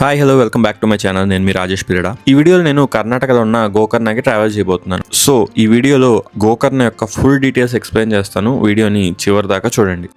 Hi hello welcome back to my channel. నేను మీ రాజేష్ పిల్లడ. ఈ వీడియోలో నేను కర్ణాటకలో ఉన్న గోకర్ణకి ట్రావెల్ చేయబోతున్నాను. సో ఈ వీడియోలో గోకర్ణ యొక్క ఫుల్ డీటెయిల్స్ ఎక్స్ప్లెయిన్ చేస్తాను. వీడియోని చివరి దాకా చూడండి.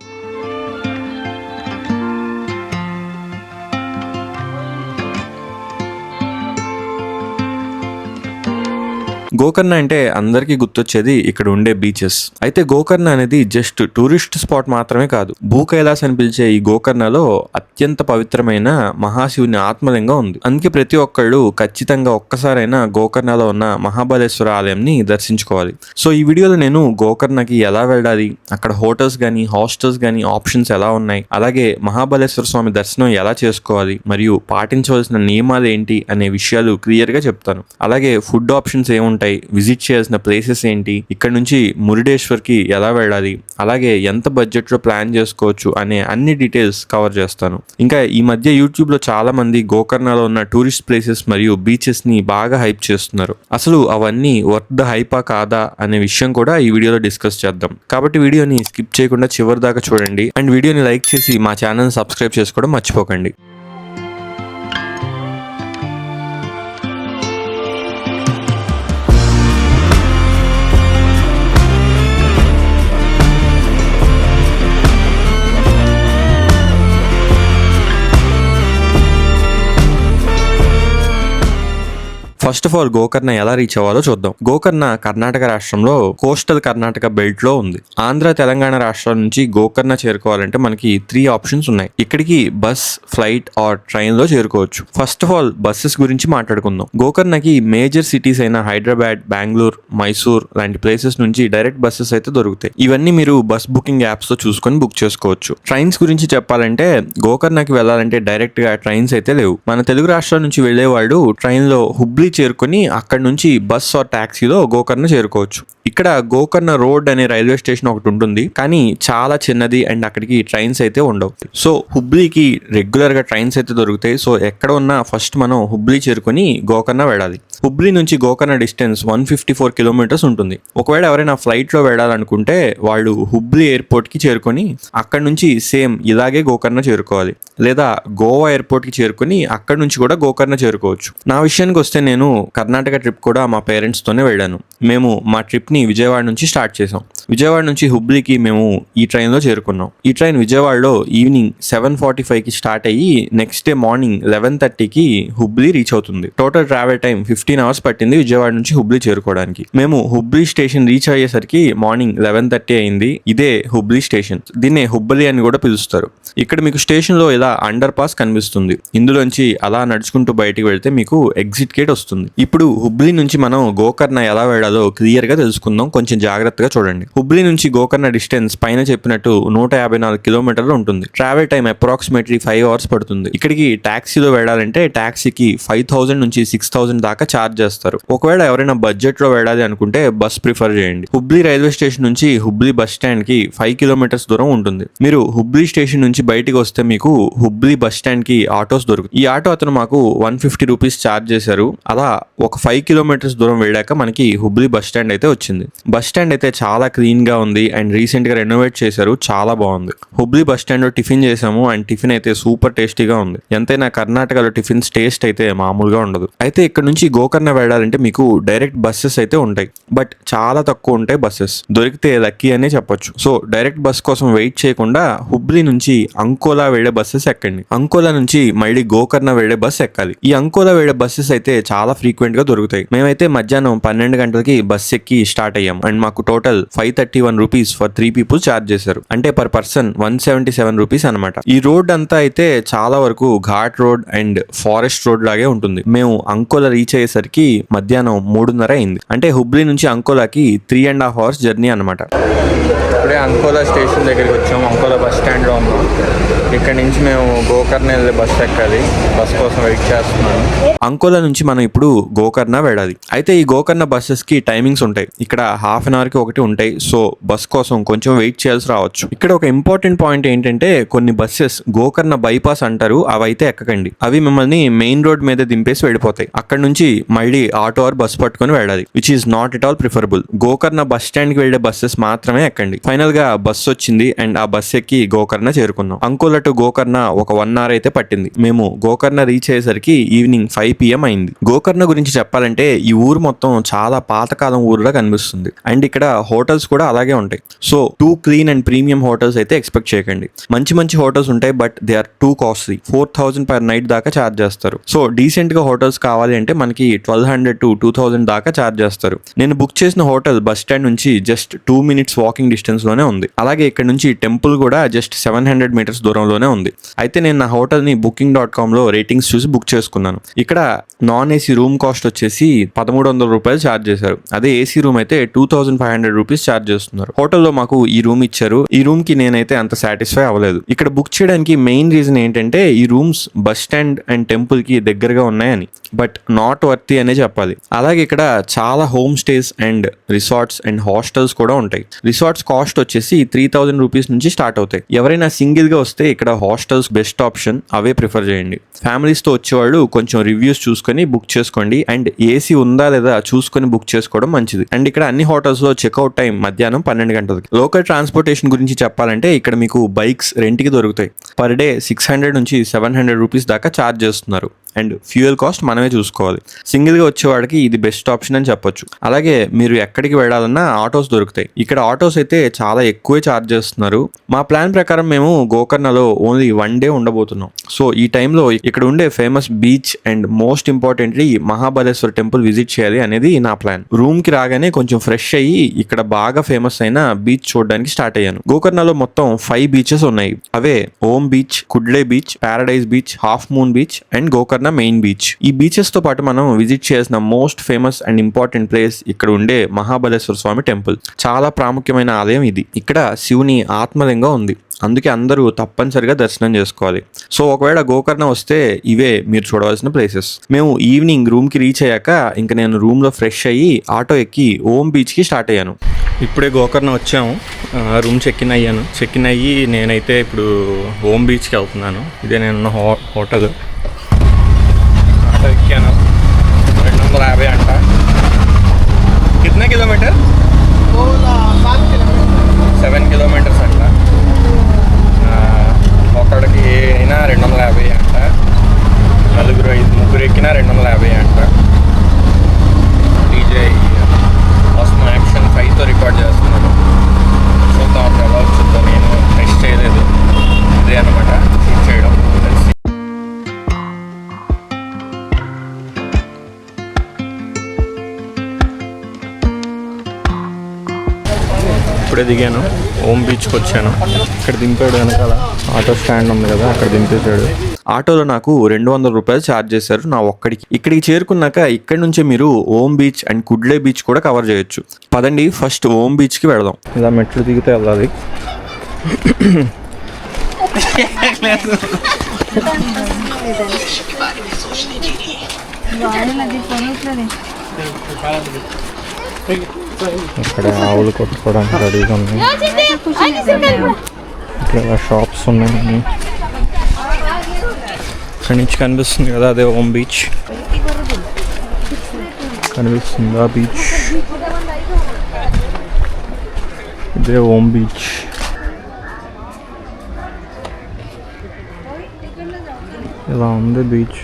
గోకర్ణ అంటే అందరికీ గుర్తొచ్చేది ఇక్కడ ఉండే బీచెస్. అయితే గోకర్ణ అనేది జస్ట్ టూరిస్ట్ స్పాట్ మాత్రమే కాదు. భూ కైలాస్ అని పిలిచే ఈ గోకర్ణలో అత్యంత పవిత్రమైన మహాశివుని ఆత్మలింగం ఉంది. అందుకే ప్రతి ఒక్కళ్ళు ఖచ్చితంగా ఒక్కసారైనా గోకర్ణలో ఉన్న మహాబలేశ్వర ఆలయంని దర్శించుకోవాలి. సో ఈ వీడియోలో నేను గోకర్ణకి ఎలా వెళ్ళాలి, అక్కడ హోటల్స్ కానీ హాస్టల్స్ కానీ ఆప్షన్స్ ఎలా ఉన్నాయి, అలాగే మహాబలేశ్వర స్వామి దర్శనం ఎలా చేసుకోవాలి మరియు పాటించవలసిన నియమాలు ఏంటి అనే విషయాలు క్లియర్ గా చెప్తాను. అలాగే ఫుడ్ ఆప్షన్స్ ఏముంటాయి, విజిట్ చేయాల్సిన ప్లేసెస్ ఏంటి, ఇక్కడ నుంచి మురుడేశ్వర్ కి ఎలా వెళ్ళాలి, అలాగే ఎంత బడ్జెట్ లో ప్లాన్ చేసుకోవచ్చు అనే అన్ని డీటెయిల్స్ కవర్ చేస్తాను. ఇంకా ఈ మధ్య యూట్యూబ్ లో చాలా మంది గోకర్ణలో ఉన్న టూరిస్ట్ ప్లేసెస్ మరియు బీచెస్ ని బాగా హైప్ చేస్తున్నారు. అసలు అవన్నీ వర్త్ ద హైపా కాదా అనే విషయం కూడా ఈ వీడియోలో డిస్కస్ చేద్దాం. కాబట్టి వీడియోని స్కిప్ చేయకుండా చివరి దాకా చూడండి అండ్ వీడియోని లైక్ చేసి మా ఛానల్ సబ్స్క్రైబ్ చేసుకోవడం మర్చిపోకండి. ఫస్ట్ ఆఫ్ ఆల్ గోకర్ణ ఎలా రీచ్ అవ్వాలో చూద్దాం. గోకర్ణ కర్ణాటక రాష్ట్రంలో కోస్టల్ కర్ణాటక బెల్ట్ లో ఉంది. ఆంధ్ర తెలంగాణ రాష్ట్రాల నుంచి గోకర్ణ చేరుకోవాలంటే మనకి 3 ఆప్షన్స్ ఉన్నాయి. ఇక్కడికి బస్, ఫ్లైట్ ఆర్ ట్రైన్ లో చేరుకోవచ్చు. ఫస్ట్ ఆఫ్ ఆల్ బస్సెస్ గురించి మాట్లాడుకుందాం. గోకర్ణకి మేజర్ సిటీస్ అయిన హైదరాబాద్, బెంగళూరు, మైసూర్ లాంటి ప్లేసెస్ నుంచి డైరెక్ట్ బస్సెస్ అయితే దొరుకుతాయి. ఇవన్నీ మీరు బస్ బుకింగ్ యాప్స్ తో చూసుకొని బుక్ చేసుకోవచ్చు. ట్రైన్స్ గురించి చెప్పాలంటే గోకర్ణకి వెళ్ళాలంటే డైరెక్ట్ గా ట్రైన్స్ అయితే లేవు. మన తెలుగు రాష్ట్రాల నుంచి వెళ్లే వాళ్ళు ట్రైన్ లో హుబ్లీ చేరుకొని అక్కడ నుంచి బస్ ఆర్ టాక్సీలో గోకర్ణ చేరుకోవచ్చు. ఇక్కడ గోకర్ణ రోడ్ అనే రైల్వే స్టేషన్ ఒకటి ఉంటుంది, కానీ చాలా చిన్నది అండ్ అక్కడికి ట్రైన్స్ అయితే ఉండవు. సో హుబ్లీకి రెగ్యులర్ గా ట్రైన్స్ అయితే దొరుకుతాయి. సో ఎక్కడ ఉన్నా ఫస్ట్ మనం హుబ్లీ చేరుకొని గోకర్ణ వెళ్ళాలి. హుబ్లీ నుంచి గోకర్ణ డిస్టెన్స్ 154 కిలోమీటర్స్ ఉంటుంది. ఒకవేళ ఎవరైనా ఫ్లైట్ లో వెళ్ళాలనుకుంటే వాళ్ళు హుబ్లీ ఎయిర్పోర్ట్ కి చేరుకొని అక్కడ నుంచి సేమ్ ఇలాగే గోకర్ణ చేరుకోవాలి, లేదా గోవా ఎయిర్పోర్ట్ కి చేరుకొని అక్కడ నుంచి కూడా గోకర్ణ చేరుకోవచ్చు. నా విషయానికి వస్తే నేను కర్ణాటక ట్రిప్ కూడా మా పేరెంట్స్ తోనే వెళ్ళాను. మేము మా ట్రిప్ ని విజయవాడ నుంచి స్టార్ట్ చేసాం. విజయవాడ నుంచి హుబ్లీకి మేము ఈ ట్రైన్ లో చేరుకున్నాం. ఈ ట్రైన్ విజయవాడలో ఈవినింగ్ 7:45 కి స్టార్ట్ అయ్యి నెక్స్ట్ డే మార్నింగ్ 11:30కి హుబ్లీ రీచ్ అవుతుంది. టోటల్ ట్రావెల్ టైం 15 అవర్స్ పట్టింది విజయవాడ నుంచి హుబ్లీ చేరుకోవడానికి. మేము హుబ్లీ స్టేషన్ రీచ్ అయ్యేసరికి మార్నింగ్ 11:30 అయింది. ఇదే హుబ్లీ స్టేషన్. దీన్నే హుబ్బలి అని కూడా పిలుస్తారు. ఇక్కడ మీకు స్టేషన్ లో ఇలా అండర్ పాస్ కనిపిస్తుంది. ఇందులోంచి అలా నడుచుకుంటూ బయటికి వెళ్తే మీకు ఎగ్జిట్ గేట్ వస్తుంది. ఇప్పుడు హుబ్లీ నుంచి మనం గోకర్ణ ఎలా వెళ్ళాలో క్లియర్ గా తెలుసుకుందాం. కొంచెం జాగ్రత్తగా చూడండి. హుబ్లీ నుంచి గోకర్ణ డిస్టెన్స్ పైన చెప్పినట్టు 154 కిలోమీటర్లు ఉంటుంది. ట్రావెల్ టైం అప్రాక్సిమేట్లీ 5 అవర్స్ పడుతుంది. ఇక్కడికి టాక్సీలో వెళ్ళాలంటే టాక్సీకి 5,000 నుంచి 6,000 దాకా ఛార్జ్ చేస్తారు. ఒకవేళ ఎవరైనా బడ్జెట్ లో వెళ్ళాలి అనుకుంటే బస్ ప్రిఫర్ చేయండి. హుబ్లీ రైల్వే స్టేషన్ నుంచి హుబ్లీ బస్ స్టాండ్ కి 5 కిలోమీటర్స్ దూరం ఉంటుంది. మీరు హుబ్లీ స్టేషన్ నుంచి బయటికి వస్తే మీకు హుబ్లీ బస్ స్టాండ్ కి ఆటోస్ దొరుకుతాయి. ఈ ఆటో అతను మాకు 150 రూపీస్ ఛార్జ్ చేశారు. అలా ఒక 5 కిలోమీటర్స్ దూరం వెళ్ళాక మనకి హుబ్లీ బస్ స్టాండ్ అయితే వచ్చింది. బస్ స్టాండ్ అయితే చాలా క్లీన్ గా ఉంది అండ్ రీసెంట్ గా రెనోవేట్ చేశారు. చాలా బాగుంది. హుబ్లీ బస్ స్టాండ్ లో టిఫిన్ చేసాము అండ్ టిఫిన్ అయితే సూపర్ టేస్టీగా ఉంది. ఎంతైనా కర్ణాటకలో టిఫిన్స్ టేస్ట్ అయితే మామూలుగా ఉండదు. అయితే ఇక్కడ నుంచి గోకర్ణ వెళ్ళాలంటే మీకు డైరెక్ట్ బస్సెస్ అయితే ఉంటాయి, బట్ చాలా తక్కువ ఉంటాయి బస్సెస్. దొరికితే లక్కీ అనే చెప్పొచ్చు. సో డైరెక్ట్ బస్ కోసం వెయిట్ చేయకుండా హుబ్లీ నుంచి అంకోలా వెళ్లే బస్సెస్ ఎక్కండి. అంకోలా నుంచి మళ్ళీ గోకర్ణ వెళ్లే బస్ ఎక్కాలి. ఈ అంకోలా వెళ్లే బస్సెస్ అయితే చాలా ఫ్రీక్వెంట్ గా దొరుకుతాయి. మేమైతే మధ్యాహ్నం 12 గంటలకి బస్ ఎక్కి స్టార్ట్ అయ్యాం అండ్ మాకు total 531 rupees for 3 people charge చేశారు. అంటే పర్ పర్సన్ 177 రూపీస్ అనమాట. ఈ రోడ్ అంతా అయితే చాలా వరకు ghat road and forest road లాగే ఉంటుంది. మేము అంకోలా రీచ్ అయ్యేసరికి మధ్యాహ్నం 3:30 అయింది. అంటే హుబ్లీ నుంచి అంకోలాకి 3.5 అవర్స్ జర్నీ అనమాట. ఇప్పుడే అంకోలా స్టేషన్ దగ్గరికి వచ్చాం. అంకోలా బస్ స్టాండ్ లో ఉన్నాం. ఇక్కడ నుంచి మేము గోకర్ణ వెళ్ళే బస్ ఎక్కాలి. బస్ కోసం వెయిట్ చేస్తున్నాను. అంకోలా నుంచి మనం ఇప్పుడు వెళ్ళేటప్పుడు గోకర్ణ వెళ్ళాలి. అయితే ఈ గోకర్ణ బస్సెస్ కి టైమింగ్స్ ఉంటాయి. ఇక్కడ హాఫ్ అన్ అవర్ కి ఒకటి ఉంటాయి. సో బస్ కోసం కొంచెం వెయిట్ చేయాల్సి రావచ్చు. ఇక్కడ ఒక ఇంపార్టెంట్ పాయింట్ ఏంటంటే కొన్ని బస్సెస్ గోకర్ణ బైపాస్ అంటారు, అవైతే ఎక్కకండి. అవి మిమ్మల్ని మెయిన్ రోడ్ మీద దింపేసి వెళ్ళిపోతాయి. అక్కడ నుంచి మళ్ళీ ఆటో ఆర్ బస్ పట్టుకొని వెళ్ళాలి, which is not at all preferable. Gokarna bus stand కి వెళ్లే బస్సెస్ మాత్రమే ఎక్కండి. ఫైనల్ గా బస్ వచ్చింది అండ్ ఆ బస్ ఎక్కి గోకర్ణ చేరుకున్నాం. అంకోలా టు గోకర్ణ ఒక 1 hour అయితే పట్టింది. మేము గోకర్ణ రీచ్ అయ్యేసరికి ఈవినింగ్ 5 PM అయింది. గోకర్ణ గురించి చెప్పాలంటే ఈ ఊరు మొత్తం చాలా పాతకాలం ఊరులా కనిపిస్తుంది అండ్ ఇక్కడ హోటల్స్ కూడా అలాగే ఉంటాయి. So too clean and premium hotels అయితే ఎక్స్పెక్ట్ చేయకండి. మంచి మంచి హోటల్స్ ఉంటాయి, but they are too costly. 4,000 per night దాకా ఛార్జ్ చేస్తారు. సో డీసెంట్ గా హోటల్స్ కావాలి అంటే మనకి 1,200 to 2,000 దాకా ఛార్జ్ చేస్తారు. నేను బుక్ చేసిన హోటల్ బస్ స్టాండ్ నుంచి జస్ట్ 2 minutes వాకింగ్ డిస్టెన్స్ లోనే ఉంది. అలాగే ఇక్కడ నుంచి టెంపుల్ కూడా జస్ట్ 700 meters దూరంలోనే ఉంది. అయితే నేను నా హోటల్ ని booking.com లో రేటింగ్స్ చూసి బుక్ చేసుకున్నాను. ఇక్కడ నాన్ ఏసీ రూమ్ కాస్ట్ వచ్చేసి 1,300 రూపాయలు ఛార్జ్ చేశారు. అదే ఏసీ రూమ్ అయితే 2,500 రూపీస్ ఛార్జ్ చేస్తున్నారు. హోటల్లో మాకు ఈ రూమ్ ఇచ్చారు. ఈ రూమ్ కి నేనైతే అంత సాటిస్ఫై అవ్వలేదు. ఇక్కడ బుక్ చేయడానికి మెయిన్ రీజన్ ఏంటంటే ఈ rooms bus stand and temple కి దగ్గరగా ఉన్నాయని, బట్ నాట్ వర్తీ అనే చెప్పాలి. అలాగే ఇక్కడ చాలా home stays and resorts and hostels కూడా ఉంటాయి. రిసార్ట్స్ కాస్ట్ వచ్చేసి 3,000 రూపీస్ నుంచి స్టార్ట్ అవుతాయి. ఎవరైనా సింగిల్ గా వస్తే ఇక్కడ హాస్టల్స్ బెస్ట్ ఆప్షన్, అవే ప్రిఫర్ చేయండి. ఫ్యామిలీస్ తో వచ్చేవాళ్ళు కొంచెం రివ్యూస్ చూసుకొని బుక్ చేసుకోండి అండ్ ఏసీ ఉందా లేదా చూసుకొని బుక్ చేసుకోవడం మంచిది. అండ్ ఇక్కడ అన్ని హోటల్స్ లో చెక్అవుట్ టైం మధ్యాహ్నం 12 గంటలకి. లోకల్ ట్రాన్స్పోర్టేషన్ గురించి చెప్పాలంటే ఇక్కడ మీకు బైక్స్ రెంట్ కి దొరుకుతాయి. పర్ డే 600 నుంచి 700 రూపీస్ దాకా ఛార్జ్ చేస్తున్నారు అండ్ ఫ్యూయల్ కాస్ట్ మనమే చూసుకోవాలి. సింగిల్ గా వచ్చేవాడికి ఇది బెస్ట్ ఆప్షన్ అని చెప్పొచ్చు. అలాగే మీరు ఎక్కడికి వెళ్ళాలన్నా ఆటోస్ దొరుకుతాయి. ఇక్కడ ఆటోస్ అయితే చాలా ఎక్కువే ఛార్జ్ చేస్తున్నారు. మా ప్లాన్ ప్రకారం మేము గోకర్ణలో ఓన్లీ 1 day ఉండబోతున్నాం. సో ఈ టైంలో ఇక్కడ ఉండే famous beach and most importantly Mahabaleshwar temple visit చేయాలి అనేది నా ప్లాన్. రూమ్ కి రాగానే కొంచెం ఫ్రెష్ అయ్యి ఇక్కడ బాగా ఫేమస్ అయిన బీచ్ చూడడానికి స్టార్ట్ అయ్యాను. గోకర్ణలో మొత్తం 5 beaches ఉన్నాయి. అవే Om Beach, Kudle Beach, Paradise Beach, Half Moon Beach and Gokarna Main Beach. ఈ బీచెస్ తో పాటు మనం విజిట్ చేసిన most famous and important place ఇక్కడ ఉండే మహాబలేశ్వర స్వామి టెంపుల్. చాలా ప్రాముఖ్యమైన ఆలయం ఇది. ఇక్కడ శివుని ఆత్మలింగం ఉంది, అందుకే అందరూ తప్పనిసరిగా దర్శనం చేసుకోవాలి. సో ఒకవేళ గోకర్ణ వస్తే ఇవే మీరు చూడవలసిన ప్లేసెస్. మేము ఈవినింగ్ రూమ్ కి రీచ్ అయ్యాక ఇంకా నేను రూమ్ లో ఫ్రెష్ అయ్యి ఆటో ఎక్కి ఓం బీచ్ కి స్టార్ట్ అయ్యాను. ఇప్పుడే గోకర్ణ వచ్చాము, రూమ్ చెక్ ఇన్ అయ్యి నేనైతే ఇప్పుడు ఓం బీచ్కి వెళ్తున్నాను. ఇదే నేను హోటల్. ఆటో ఎక్కాను, 250 అంట. కిतना కిలోమీటర్? 7 kilometers అంట. ఒకడికి అయినా 250 అంట. ముగ్గురు ఎక్కినా 250 అంట. డీజే ఆస్మా యాక్షన్ 5తో రికార్డ్ చేస్తున్నాను. చూద్దాం అప్పుడు ఎలా వచ్చిందో. నేను నెక్స్ట్ చేయలేదు, ఇదే అనమాట షూట్ చేయడం. ఇప్పుడే దిగాను, ఓం బీచ్కి వచ్చాను. ఇక్కడ దింపాడు, వెనకాల ఆటో స్టాండ్ ఉంది కదా అక్కడ దింపేశాడు. ఆటోలో నాకు 200 రూపాయలు ఛార్జ్ చేశారు నా ఒక్కడికి. ఇక్కడికి చేరుకున్నాక ఇక్కడ నుంచే మీరు ఓం బీచ్ అండ్ కుడ్లే బీచ్ కూడా కవర్ చేయొచ్చు. పదండి ఫస్ట్ ఓం బీచ్కి వెళదాం. ఇలా మెట్లు దిగితే వెళ్ళాలి. ఇక్కడ ఆవులు కొట్టుకోవడానికి రెడీగా ఉన్నాయి. ఇక్కడ షాప్స్ ఉన్నాయి. ఇక్కడ నుంచి కనిపిస్తుంది కదా అదే ఓం బీచ్. కనిపిస్తుందా బీచ్? ఇదే ఓం బీచ్. ఇలా ఉంది బీచ్.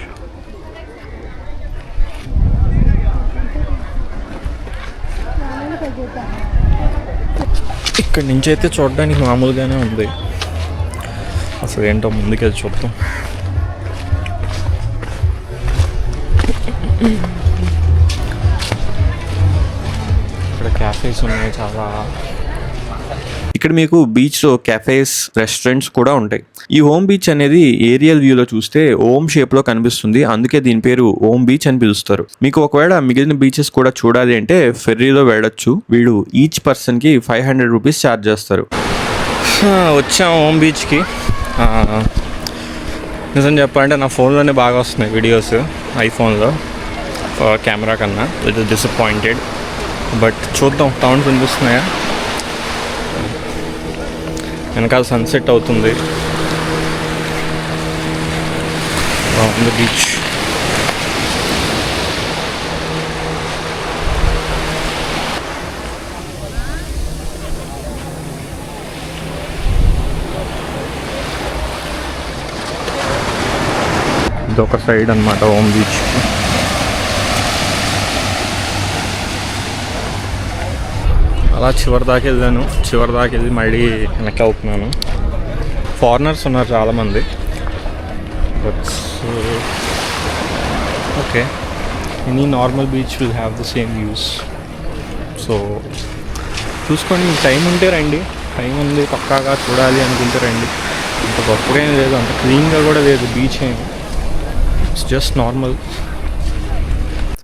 ఇక్కడి నుంచి అయితే చూడడానికి మామూలుగానే ఉంది. అసలు ఏంటో ముందుకెళ్ళి చూద్దాం. ఇక్కడ క్యాఫేస్ ఉన్నాయి చాలా. ఇక్కడ మీకు బీచ్లో కెఫేస్, రెస్టారెంట్స్ కూడా ఉంటాయి. ఈ ఓం బీచ్ అనేది ఏరియల్ వ్యూలో చూస్తే ఓం షేప్లో కనిపిస్తుంది, అందుకే దీని పేరు ఓం బీచ్ అని పిలుస్తారు. మీకు ఒకవేళ మిగిలిన బీచెస్ కూడా చూడాలి అంటే ఫెర్రీలో వెళ్ళొచ్చు. వీళ్ళు ఈచ్ పర్సన్కి 500 రూపీస్ ఛార్జ్ చేస్తారు. వచ్చాం ఓం బీచ్కి. నిజం చెప్పాలంటే నా ఫోన్లోనే బాగా వస్తున్నాయి వీడియోస్, ఐఫోన్లో. కెమెరా కన్నా. ఇట్ ఇస్ డిసప్పాయింటెడ్, బట్ చూద్దాం. సౌండ్స్ వినిపిస్తున్నాయా? వెనకాల సన్సెట్ అవుతుంది ఆన్ ద బీచ్. ఇదొక సైడ్ అన్నమాట ఓమ్ బీచ్. అలా చివరి దాకా వెళ్ళాను. చివరి దాకా వెళ్ళి మళ్ళీ వెనక్కి అవుతున్నాను. ఫారినర్స్ ఉన్నారు చాలామంది. But okay, any normal beach will have the same views. So చూసుకొని టైం ఉంటే రండి. టైం ఉంది పక్కాగా చూడాలి అనుకుంటే రండి. అంత గొప్పగా ఏం లేదు, అంత క్లీన్గా కూడా లేదు బీచ్ ఏమి. It's just normal.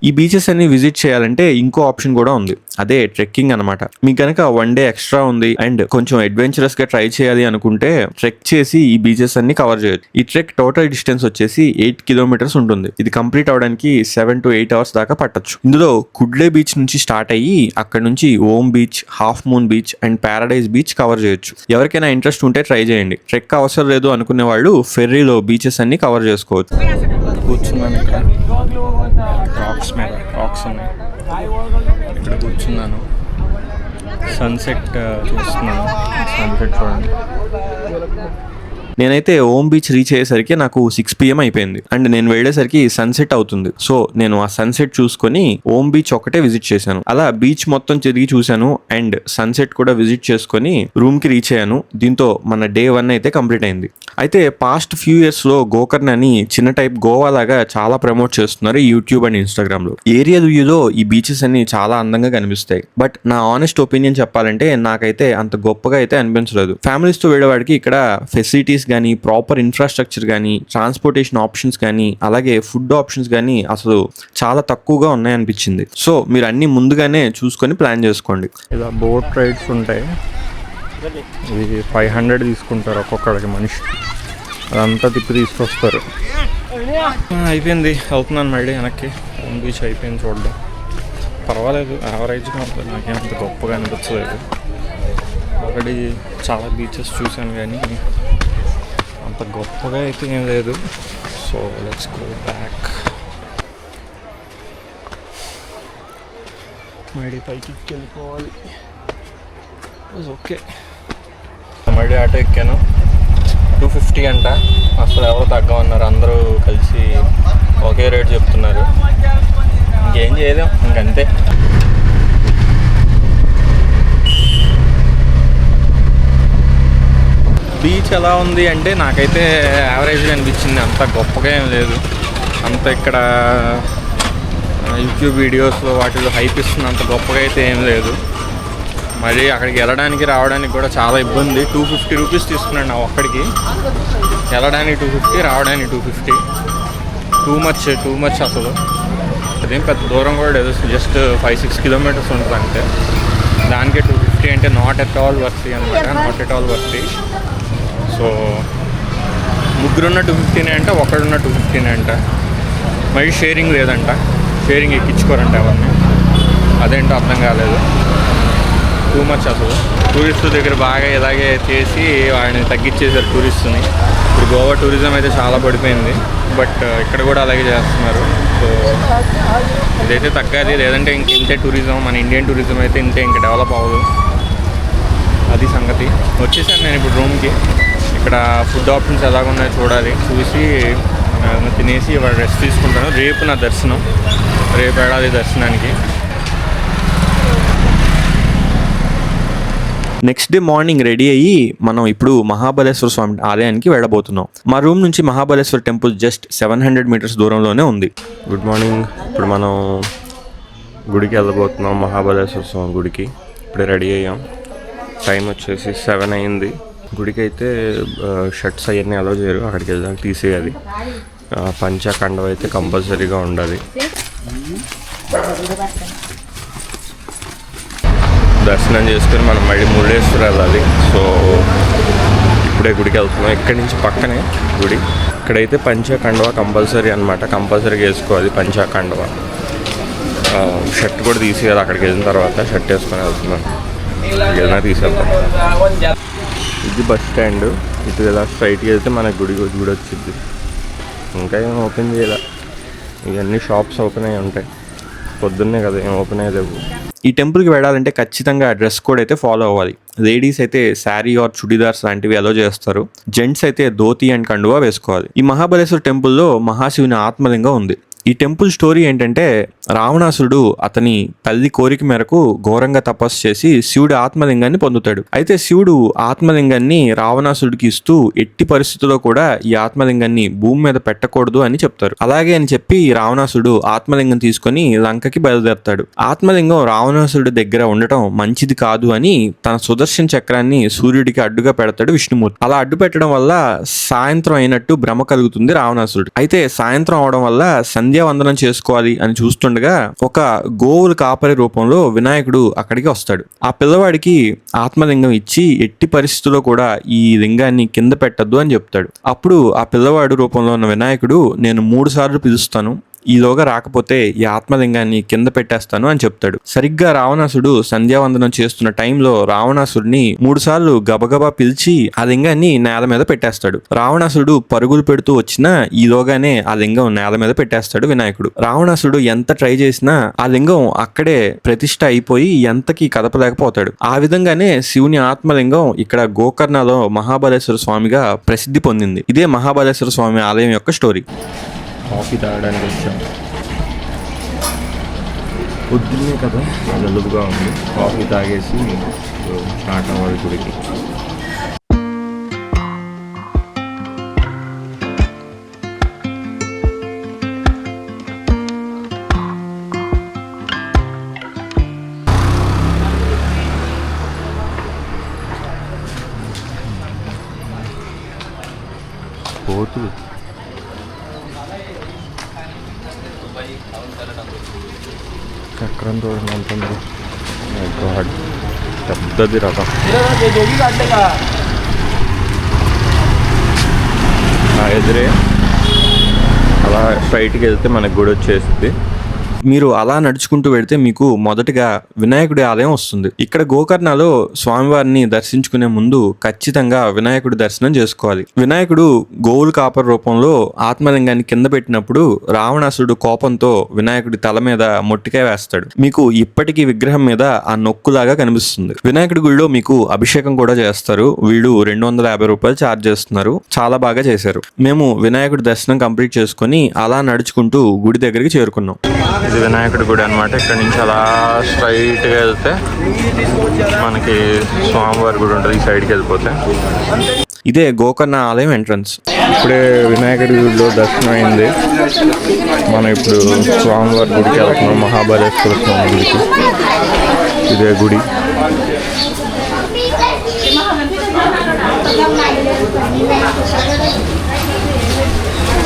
ఈ బీచెస్ అన్ని విజిట్ చేయాలంటే ఇంకో ఆప్షన్ కూడా ఉంది, అదే ట్రెక్కింగ్ అనమాట. మీకు కనుక 1 డే ఎక్స్ట్రా ఉంది అండ్ కొంచెం అడ్వెంచరస్ గా ట్రై చేయాలి అనుకుంటే ట్రెక్ చేసి ఈ బీచెస్ అన్ని కవర్ చేయొచ్చు. ఈ ట్రెక్ టోటల్ డిస్టెన్స్ వచ్చేసి 8 కిలోమీటర్స్ ఉంటుంది. ఇది కంప్లీట్ అవడానికి 7 to 8 hours దాకా పట్టొచ్చు. ఇందులో కుడ్లే బీచ్ నుంచి స్టార్ట్ అయ్యి అక్కడ నుంచి ohm beach, Half Moon Beach and paradise beach cover చేయొచ్చు. ఎవరికైనా ఇంట్రెస్ట్ ఉంటే ట్రై చేయండి. ట్రెక్ అవసరం లేదు అనుకునే వాళ్ళు ఫెర్రీలో బీచెస్ అన్ని కవర్ చేసుకోవచ్చు. కూర్చున్నాను ఇక్కడ రాక్స్ మీద, రాక్స్ ఉన్నాయి. ఇక్కడ కూర్చున్నాను, సన్సెట్ చూస్తున్నాను. సన్సెట్ చూడండి. నేనైతే ఓమ్ బీచ్ రీచ్ అయ్యేసరికి నాకు 6 PM అయిపోయింది అండ్ నేను వెళ్ళేసరికి సన్సెట్ అవుతుంది. సో నేను ఆ సన్సెట్ చూసుకొని ఓమ్ బీచ్ ఒకటే విజిట్ చేశాను. అలా బీచ్ మొత్తం తిరిగి చూశాను అండ్ సన్సెట్ కూడా విజిట్ చేసుకొని రూమ్ కి రీచ్ అయ్యాను. దీంతో మన డే 1 అయితే కంప్లీట్ అయింది. అయితే పాస్ట్ ఫ్యూ ఇయర్స్ లో గోకర్ణ అని చిన్న టైప్ గోవా లాగా చాలా ప్రమోట్ చేస్తున్నారు యూట్యూబ్ అండ్ ఇన్స్టాగ్రామ్ లో. ఏరియల్ వ్యూలో ఈ బీచెస్ అన్ని చాలా అందంగా కనిపిస్తాయి. బట్ నా ఆనెస్ట్ ఒపీనియన్ చెప్పాలంటే నాకైతే అంత గొప్పగా అయితే అనిపించలేదు. ఫ్యామిలీస్ తో వెళ్ళేవాడికి ఇక్కడ ఫెసిలిటీస్ కానీ, ప్రాపర్ ఇన్ఫ్రాస్ట్రక్చర్ కానీ, ట్రాన్స్పోర్టేషన్ ఆప్షన్స్ కానీ, అలాగే ఫుడ్ ఆప్షన్స్ కానీ అసలు చాలా తక్కువగా ఉన్నాయనిపించింది. సో మీరు అన్ని ముందుగానే చూసుకొని ప్లాన్ చేసుకోండి. ఇలా బోట్ రైడ్స్ ఉంటాయి. ఇది 500 తీసుకుంటారు ఒక్కొక్కడికి మనిషి. అదంతా తిప్పి తీసుకొస్తారు. అయిపోయింది, అవుతున్నాను మళ్ళీ వెనక్కి. ఓమ్ బీచ్ అయిపోయింది చూడడం. పర్వాలేదు, యావరేజ్గా ఉంటుంది. నాకేమంత గొప్పగా అనిపించలేదు. ఒకటి చాలా బీచెస్ చూశాను కానీ అంత గొప్పగా అయితే ఏం లేదు. So let's go back. మళ్ళీ పైకి వెళ్ళిపోవాలి. ఓకే, మళ్ళీ ఆటో ఎక్కాను. 250 అంట. అసలు ఎవరు తగ్గమన్నారు, అందరూ కలిసి ఒకే రేట్ చెప్తున్నారు. ఇంకేం చేయలేం, ఇంకంతే. బీచ్ ఎలా ఉంది అంటే నాకైతే యావరేజ్గా అనిపించింది. అంత గొప్పగా ఏం లేదు. అంత ఇక్కడ యూట్యూబ్ వీడియోస్లో వాటిలో హైప్ ఇస్తుంది, అంత గొప్పగా అయితే ఏం లేదు. మరి అక్కడికి వెళ్ళడానికి రావడానికి కూడా చాలా ఇబ్బంది. 250 రూపీస్ తీసుకున్నాను నా ఒక్కడికి. వెళ్ళడానికి 250, రావడానికి 250. టూ మచ్ అసలు. అదేం పెద్ద దూరం కూడా లేదు, జస్ట్ 5-6 కిలోమీటర్స్ ఉంటుంది అంతే. దానికే 250 అంటే నాట్ ఎట్ ఆల్ వర్తీ అనమాట, not at all worthy. So ముగ్గురున్న 250 అంట, ఒకడున్న 250 అంట. మరి షేరింగ్ లేదంట, షేరింగ్ ఎక్కించుకోరంట ఎవరిని. అదేంటో అర్థం కాలేదు. టూ మచ్ అసలు. టూరిస్టుల దగ్గర బాగా ఇలాగే చేసి వాడిని తగ్గించేశారు టూరిస్ట్ని. ఇప్పుడు గోవా టూరిజం అయితే చాలా పడిపోయింది, బట్ ఇక్కడ కూడా అలాగే చేస్తున్నారు. సో ఇదైతే తగ్గాలి, లేదంటే ఇంతే టూరిజం, మన ఇండియన్ టూరిజం అయితే ఇంకా డెవలప్ అవ్వదు. అది సంగతి. వచ్చేసాను నేను ఇప్పుడు రూమ్కి. ఇక్కడ ఫుడ్ ఆప్షన్స్ ఎలాగున్నాయో చూడాలి. చూసి తినేసి ఇవాళ రెస్ట్ తీసుకుంటాను. రేపు నా దర్శనం, రేపు వెళ్ళాలి దర్శనానికి. నెక్స్ట్ డే మార్నింగ్ రెడీ అయ్యి మనం ఇప్పుడు మహాబలేశ్వర స్వామి ఆలయానికి వెళ్ళబోతున్నాం. మా రూమ్ నుంచి మహాబలేశ్వర టెంపుల్ జస్ట్ 700 meters దూరంలోనే ఉంది. Good morning. ఇప్పుడు మనం గుడికి వెళ్ళబోతున్నాం, మహాబలేశ్వర స్వామి గుడికి. ఇప్పుడే రెడీ అయ్యాం. టైం వచ్చేసి 7 అయింది. గుడికి అయితే షర్ట్స్ అవన్నీ అలౌ చేయరు, అక్కడికి వెళ్ళాక తీసేయాలి. పంచకండం అయితే కంపల్సరీగా ఉండాలి. దర్శనం చేసుకుని మనం మళ్ళీ మురుడేశ్వర వెళ్ళాలి. సో ఇప్పుడే గుడికి వెళ్తున్నాం. ఇక్కడి నుంచి పక్కనే గుడి. ఇక్కడైతే పంచకండవ కంపల్సరీ అనమాట, కంపల్సరీగా వేసుకోవాలి పంచకండవ. షర్ట్ కూడా తీసేయాలి. అక్కడికి వెళ్ళిన తర్వాత షర్ట్ వేసుకొని వెళ్తున్నాను. ఏదైనా తీసేద్దాం. ఇది బస్ స్టాండ్. ఇటు ఇలా స్ట్రైట్కి వెళ్తే మన గుడి వచ్చింది. ఇంకా ఏం ఓపెన్ చేయాలి. ఇవన్నీ షాప్స్ ఓపెన్ అయ్యి ఉంటాయి. పొద్దున్నే కదా, ఏం ఓపెన్ అయ్యేది. ఈ టెంపుల్కి వెళ్ళాలంటే ఖచ్చితంగా డ్రెస్ కోడ్ అయితే ఫాలో అవ్వాలి. లేడీస్ అయితే శారీ ఆర్ చుడిదార్స్ లాంటివి అలో చేస్తారు. జెంట్స్ అయితే ధోతి అండ్ కండువా వేసుకోవాలి. ఈ మహాబలేశ్వర టెంపుల్లో మహాశివుని ఆత్మలింగం ఉంది. ఈ టెంపుల్ స్టోరీ ఏంటంటే, రావణాసురుడు అతని తల్లి కోరిక మేరకు ఘోరంగా తపస్సు చేసి శివుడి ఆత్మలింగాన్ని పొందుతాడు. అయితే శివుడు ఆత్మలింగాన్ని రావణాసురుడికి ఇస్తూ ఎట్టి పరిస్థితుల్లో కూడా ఈ ఆత్మలింగాన్ని భూమి మీద పెట్టకూడదు అని చెప్తారు. అలాగే అని చెప్పి రావణాసురుడు ఆత్మలింగం తీసుకొని లంకకి బయలుదేరతాడు. ఆత్మలింగం రావణాసురుడి దగ్గర ఉండటం మంచిది కాదు అని తన సుదర్శన చక్రాన్ని సూర్యుడికి అడ్డుగా పెడతాడు విష్ణుమూర్తి. అలా అడ్డు పెట్టడం వల్ల సాయంత్రం అయినట్టు భ్రమ కలుగుతుంది రావణాసురుడు. అయితే సాయంత్రం అవడం వల్ల సంధ్యావందనం చేసుకోవాలి అని చూస్తుండగా ఒక గోవుల కాపరి రూపంలో వినాయకుడు అక్కడికి వస్తాడు. ఆ పిల్లవాడికి ఆత్మలింగం ఇచ్చి ఎట్టి పరిస్థితుల్లో కూడా ఈ లింగాన్ని కింద పెట్టద్దు అని చెప్తాడు. అప్పుడు ఆ పిల్లవాడు రూపంలో ఉన్న వినాయకుడు, నేను 3 సార్లు పిలుస్తాను, ఈలోగా రాకపోతే ఈ ఆత్మలింగాన్ని కింద పెట్టేస్తాను అని చెప్తాడు. సరిగ్గా రావణాసుడు సంధ్యావందనం చేస్తున్న టైంలో రావణాసుడిని 3 సార్లు గబగబా పిలిచి ఆ లింగాన్ని నేల మీద పెట్టేస్తాడు. రావణాసుడు పరుగులు పెడుతూ వచ్చినా ఈలోగానే ఆ లింగం నేల మీద పెట్టేస్తాడు వినాయకుడు. రావణాసుడు ఎంత ట్రై చేసినా ఆ లింగం అక్కడే ప్రతిష్ఠ అయిపోయి ఎంతకి కదపలేకపోతాడు. ఆ విధంగానే శివుని ఆత్మలింగం ఇక్కడ గోకర్ణలో మహాబలేశ్వర స్వామిగా ప్రసిద్ధి పొందింది. ఇదే మహాబలేశ్వర స్వామి ఆలయం యొక్క స్టోరీ. కాఫీ తాగడానికి వచ్చాం. పొద్దున్నే కదా, జలుబుగా ఉంది. కాఫీ తాగేసి స్టార్ట్ అవ్వాలి గుడికి. పోతు చక్రం చూడండి ఎంత ఉంది. పెద్దది రథం. ఎదురే అలా స్ట్రైట్కి వెళ్తే మనకు గుడి వచ్చేస్తుంది. మీరు అలా నడుచుకుంటూ వెళ్తే మీకు మొదటగా వినాయకుడి ఆలయం వస్తుంది. ఇక్కడ గోకర్ణలో స్వామివారిని దర్శించుకునే ముందు ఖచ్చితంగా వినాయకుడి దర్శనం చేసుకోవాలి. వినాయకుడు గోవుల కాపర్ రూపంలో ఆత్మలింగాన్ని కింద పెట్టినప్పుడు రావణాసుడు కోపంతో వినాయకుడి తల మీద మొట్టికాయ వేస్తాడు. మీకు ఇప్పటికీ విగ్రహం మీద ఆ నొక్కులాగా కనిపిస్తుంది. వినాయకుడి గుడిలో మీకు అభిషేకం కూడా చేస్తారు. వీళ్ళు 250 రూపాయలు ఛార్జ్ చేస్తున్నారు. చాలా బాగా చేశారు. మేము వినాయకుడి దర్శనం కంప్లీట్ చేసుకుని అలా నడుచుకుంటూ గుడి దగ్గరికి చేరుకున్నాం. ఇది వినాయకుడి గుడి అనమాట. ఇక్కడ నుంచి అలా స్ట్రైట్గా వెళ్తే మనకి స్వామివారి గుడి ఉంటుంది. ఈ సైడ్కి వెళ్ళిపోతే ఇదే గోకర్ణ ఆలయం ఎంట్రన్స్. ఇప్పుడే వినాయకుడి గుడిలో దర్శనం అయింది. మనం ఇప్పుడు స్వామివారి గుడికి వెళ్తున్నాం, మహాబలేశ్వర స్వామి గుడికి. ఇదే గుడి.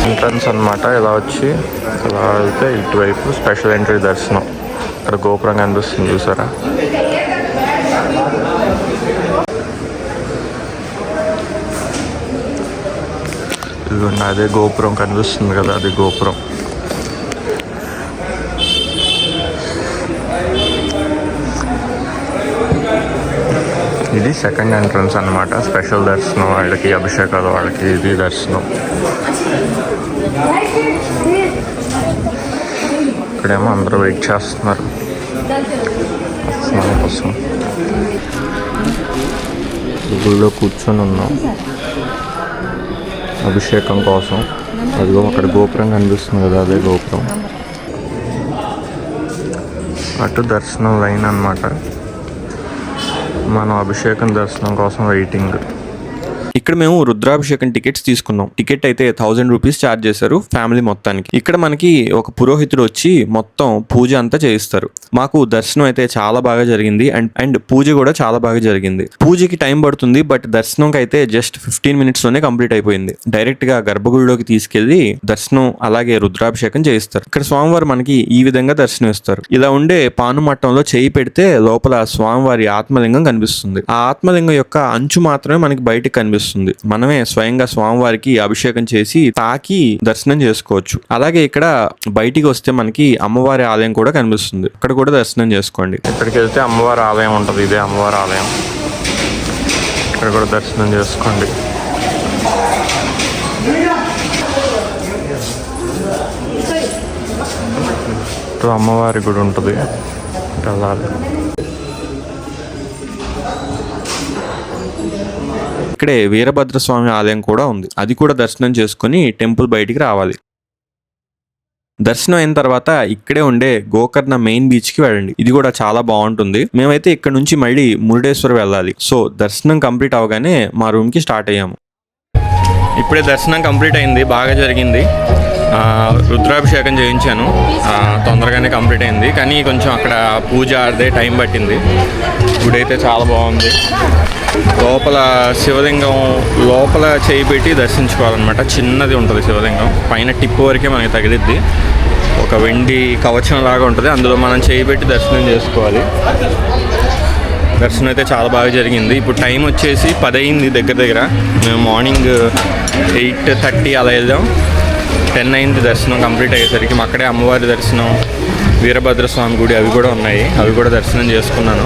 ఎంట్రన్స్ అనమాట. ఇలా వచ్చి ఇలా వెళ్తే ఇటువైపు స్పెషల్ ఎంట్రీ దర్శనం. ఇక్కడ గోపురం కనిపిస్తుంది చూసారా. ఇదిగోండి అదే గోపురం కనిపిస్తుంది కదా, అది గోపురం. ఇది సెకండ్ ఎంట్రన్స్ అనమాట. స్పెషల్ దర్శనం వాళ్ళకి, అభిషేకాలు వాళ్ళకి ఇది దర్శనం. ఇక్కడేమో అందరూ వెయిట్ చేస్తున్నారు స్నానం కోసం. గుళ్ళో కూర్చొని ఉన్నాం అభిషేకం కోసం. అదిగో అక్కడ గోపురం కనిపిస్తుంది కదా, అదే గోపురం. అటు దర్శనం లైన్ అన్నమాట. మనం అభిషేకం దర్శనం కోసం వెయిటింగ్. ఇక్కడ మేము రుద్రాభిషేకం టికెట్స్ తీసుకున్నాం. టికెట్ అయితే 1000 రూపీస్ ఛార్జ్ చేశారు ఫ్యామిలీ మొత్తానికి. ఇక్కడ మనకి ఒక పురోహితుడు వచ్చి మొత్తం పూజ అంతా చేయిస్తారు. మాకు దర్శనం అయితే చాలా బాగా జరిగింది అండ్ పూజ కూడా చాలా బాగా జరిగింది. పూజకి టైం పడుతుంది, బట్ దర్శనంకి అయితే జస్ట్ 15 minutes లోనే కంప్లీట్ అయిపోయింది. డైరెక్ట్ గా గర్భగుడిలోకి తీసుకెళ్లి దర్శనం అలాగే రుద్రాభిషేకం చేయిస్తారు. ఇక్కడ స్వామివారు మనకి ఈ విధంగా దర్శనం ఇస్తారు. ఇలా ఉండే పాను మట్టంలో చేయి పెడితే లోపల స్వామివారి ఆత్మలింగం కనిపిస్తుంది. ఆ ఆత్మలింగం యొక్క అంచు మాత్రమే మనకి బయటకు కనిపిస్తుంది. కనిపిస్తుంది. మనమే స్వయంగా స్వామివారికి అభిషేకం చేసి తాకి దర్శనం చేసుకోవచ్చు. అలాగే ఇక్కడ బయటికి వస్తే మనకి అమ్మవారి ఆలయం కూడా కనిపిస్తుంది. అక్కడ కూడా దర్శనం చేసుకోండి. ఇక్కడికి వెళ్తే అమ్మవారి ఆలయం ఉంటుంది. ఇదే అమ్మవారి ఆలయం. ఇక్కడ కూడా దర్శనం చేసుకోండి. అమ్మవారి గుడి ఉంటుంది. వెళ్ళాలి. ఇక్కడే వీరభద్రస్వామి ఆలయం కూడా ఉంది. అది కూడా దర్శనం చేసుకుని టెంపుల్ బయటికి రావాలి. దర్శనం అయిన తర్వాత ఇక్కడే ఉండే గోకర్ణ మెయిన్ బీచ్ కి వెళ్ళండి. ఇది కూడా చాలా బాగుంటుంది. మేమైతే ఇక్కడ నుంచి మళ్ళీ మురుడేశ్వర్ వెళ్ళాలి. సో దర్శనం కంప్లీట్ అవగానే మా రూమ్ కి స్టార్ట్ అయ్యాము. ఇప్పుడే దర్శనం కంప్లీట్ అయింది. బాగా జరిగింది. రుద్రాభిషేకం చేయించాను. తొందరగానే కంప్లీట్ అయింది. కానీ కొంచెం అక్కడ పూజ అదే టైం పట్టింది. గుడి అయితే చాలా బాగుంది. లోపల శివలింగం లోపల చేయి పెట్టి దర్శించుకోవాలన్నమాట. చిన్నది ఉంటుంది శివలింగం. పైన టిప్పు వరకే మనకి తగిలిద్ది. ఒక వెండి కవచం లాగా ఉంటుంది. అందులో మనం చేయి పెట్టి దర్శనం చేసుకోవాలి. దర్శనం అయితే చాలా బాగా జరిగింది. ఇప్పుడు టైం వచ్చేసి 10 అయింది దగ్గర. మేము మార్నింగ్ 8:30 అలా వెళ్దాం. 10 అయింది దర్శనం కంప్లీట్ అయ్యేసరికి. అక్కడే అమ్మవారి దర్శనం, వీరభద్రస్వామి గుడి అవి కూడా ఉన్నాయి. అవి కూడా దర్శనం చేసుకున్నాను.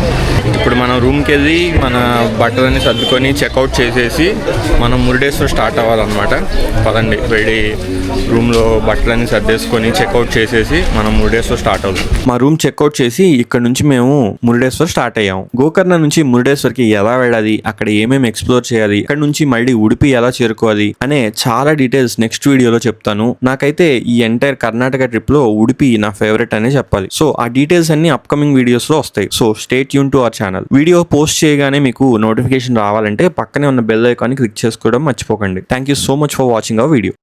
ఇప్పుడు మనం రూమ్కి వెళ్ళి మన బట్టలన్నీ సర్దుకొని చెక్అవుట్ చేసేసి మనం మురుడేశ్వర్ స్టార్ట్ అవ్వాలన్నమాట. పదండి, వెళ్ళి రూమ్లో బట్టలన్నీ సర్దేసుకొని చెక్అవుట్ చేసేసి మనం మురుడేశ్వర్ స్టార్ట్ అవుతాం. మా రూమ్ చెక్అవుట్ చేసి ఇక్కడ నుంచి మేము మురుడేశ్వర్ స్టార్ట్ అయ్యాము. గోకర్ణ నుంచి మురుడేశ్వర్కి ఎలా వెళ్ళాలి, అక్కడ ఏమేమి ఎక్స్ప్లోర్ చేయాలి, ఇక్కడ నుంచి మళ్ళీ ఉడిపి ఎలా చేరుకోవాలి అనే చాలా డీటెయిల్స్ నెక్స్ట్ వీడియోలో చెప్తాను. నాకైతే ఈ ఎంటైర్ కర్ణాటక ట్రిప్ లో ఉడిపి నా ఫేవరెట్ అనే చెప్పాలి. సో ఆ డీటెయిల్స్ అన్ని అప్కమింగ్ వీడియోస్ లో వస్తాయి. So stay tune to our channel. Video post చేయగానే మీకు నోటిఫికేషన్ రావాలంటే పక్కనే ఉన్న బెల్ ఐకాన్ ని క్లిక్ చేసుకోవడం మర్చిపోకండి. Thank you so much for watching our video.